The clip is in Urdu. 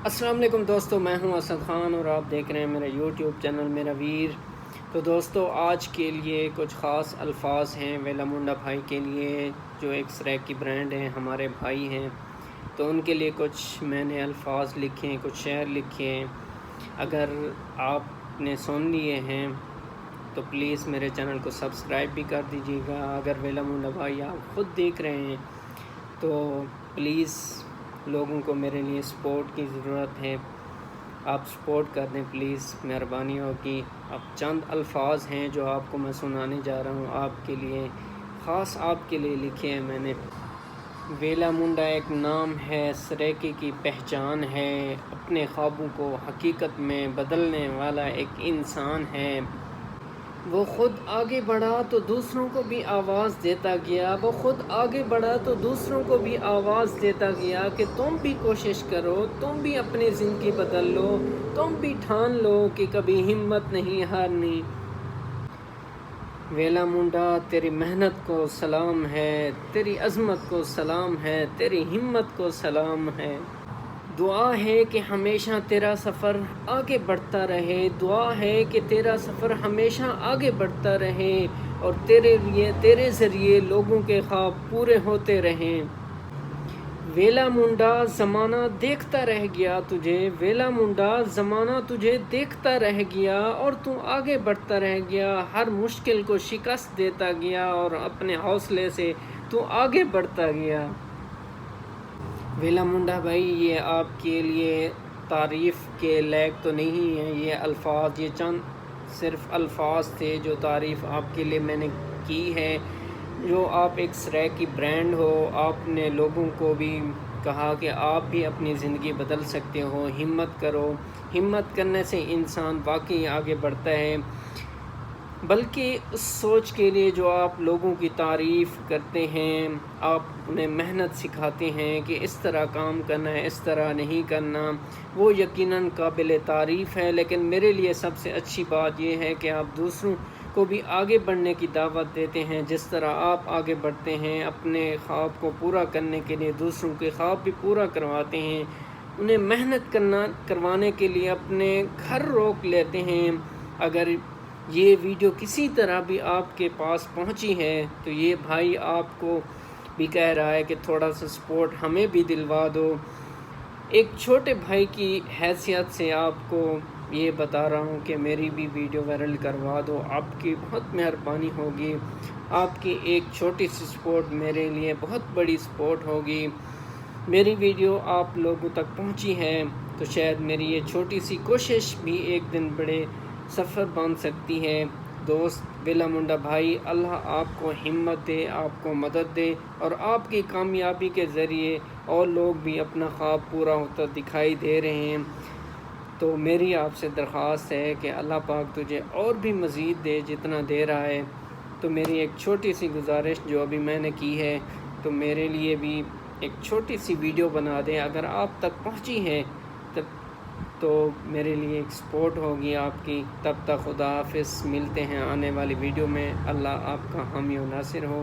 السلام علیکم دوستو، میں ہوں اسد خان اور آپ دیکھ رہے ہیں میرا یوٹیوب چینل میرا ویر۔ تو دوستو آج کے لیے کچھ خاص الفاظ ہیں ویلا منڈا بھائی کے لیے، جو ایک سریکی برانڈ ہیں، ہمارے بھائی ہیں، تو ان کے لیے کچھ میں نے الفاظ لکھے ہیں، کچھ شعر لکھے ہیں۔ اگر آپ نے سن لیے ہیں تو پلیز میرے چینل کو سبسکرائب بھی کر دیجیے گا۔ اگر ویلا منڈا بھائی آپ خود دیکھ رہے ہیں تو پلیز لوگوں کو میرے لیے سپورٹ کی ضرورت ہے، آپ سپورٹ کر دیں پلیز، مہربانی ہوگی۔ اب چند الفاظ ہیں جو آپ کو میں سنانے جا رہا ہوں، آپ کے لیے، خاص آپ کے لیے لکھے ہیں میں نے۔ ویلا منڈا ایک نام ہے، سریکی کی پہچان ہے، اپنے خوابوں کو حقیقت میں بدلنے والا ایک انسان ہے۔ وہ خود آگے بڑھا تو دوسروں کو بھی آواز دیتا گیا، وہ خود آگے بڑھا تو دوسروں کو بھی آواز دیتا گیا کہ تم بھی کوشش کرو، تم بھی اپنی زندگی بدل لو، تم بھی ٹھان لو کہ کبھی ہمت نہیں ہارنی۔ ویلا منڈا تیری محنت کو سلام ہے، تیری عظمت کو سلام ہے، تیری ہمت کو سلام ہے۔ دعا ہے کہ ہمیشہ تیرا سفر آگے بڑھتا رہے، دعا ہے کہ تیرا سفر ہمیشہ آگے بڑھتا رہے اور تیرے ذریعے لوگوں کے خواب پورے ہوتے رہیں۔ ویلا منڈا زمانہ دیکھتا رہ گیا تجھے، ویلا منڈا زمانہ تجھے دیکھتا رہ گیا اور تو آگے بڑھتا رہ گیا، ہر مشکل کو شکست دیتا گیا اور اپنے حوصلے سے تو آگے بڑھتا گیا۔ ویلا منڈا بھائی، یہ آپ کے لیے تعریف کے لائق تو نہیں ہے یہ الفاظ، یہ چند صرف الفاظ تھے جو تعریف آپ کے لیے میں نے کی ہے۔ جو آپ ایک سریکی برانڈ ہو، آپ نے لوگوں کو بھی کہا کہ آپ بھی اپنی زندگی بدل سکتے ہو، ہمت کرو، ہمت کرنے سے انسان واقعی آگے بڑھتا ہے۔ بلکہ اس سوچ کے لیے جو آپ لوگوں کی تعریف کرتے ہیں، آپ انہیں محنت سکھاتے ہیں کہ اس طرح کام کرنا ہے، اس طرح نہیں کرنا، وہ یقیناً قابل تعریف ہے۔ لیکن میرے لیے سب سے اچھی بات یہ ہے کہ آپ دوسروں کو بھی آگے بڑھنے کی دعوت دیتے ہیں، جس طرح آپ آگے بڑھتے ہیں اپنے خواب کو پورا کرنے کے لیے، دوسروں کے خواب بھی پورا کرواتے ہیں، انہیں محنت کروانے کے لیے اپنے گھر روک لیتے ہیں۔ اگر یہ ویڈیو کسی طرح بھی آپ کے پاس پہنچی ہے تو یہ بھائی آپ کو بھی کہہ رہا ہے کہ تھوڑا سا سپورٹ ہمیں بھی دلوا دو۔ ایک چھوٹے بھائی کی حیثیت سے آپ کو یہ بتا رہا ہوں کہ میری بھی ویڈیو وائرل کروا دو، آپ کی بہت مہربانی ہوگی، آپ کی ایک چھوٹی سی سپورٹ میرے لیے بہت بڑی سپورٹ ہوگی۔ میری ویڈیو آپ لوگوں تک پہنچی ہے تو شاید میری یہ چھوٹی سی کوشش بھی ایک دن بڑے سفر بن سکتی ہے۔ دوست ویلا منڈا بھائی، اللہ آپ کو ہمت دے، آپ کو مدد دے اور آپ کی کامیابی کے ذریعے اور لوگ بھی اپنا خواب پورا ہوتا دکھائی دے رہے ہیں۔ تو میری آپ سے درخواست ہے کہ اللہ پاک تجھے اور بھی مزید دے جتنا دے رہا ہے۔ تو میری ایک چھوٹی سی گزارش جو ابھی میں نے کی ہے، تو میرے لیے بھی ایک چھوٹی سی ویڈیو بنا دیں، اگر آپ تک پہنچی ہے تو میرے لیے ایک سپورٹ ہوگی آپ کی۔ تب تک خدا حافظ، ملتے ہیں آنے والی ویڈیو میں۔ اللہ آپ کا حامی و ناصر ہو۔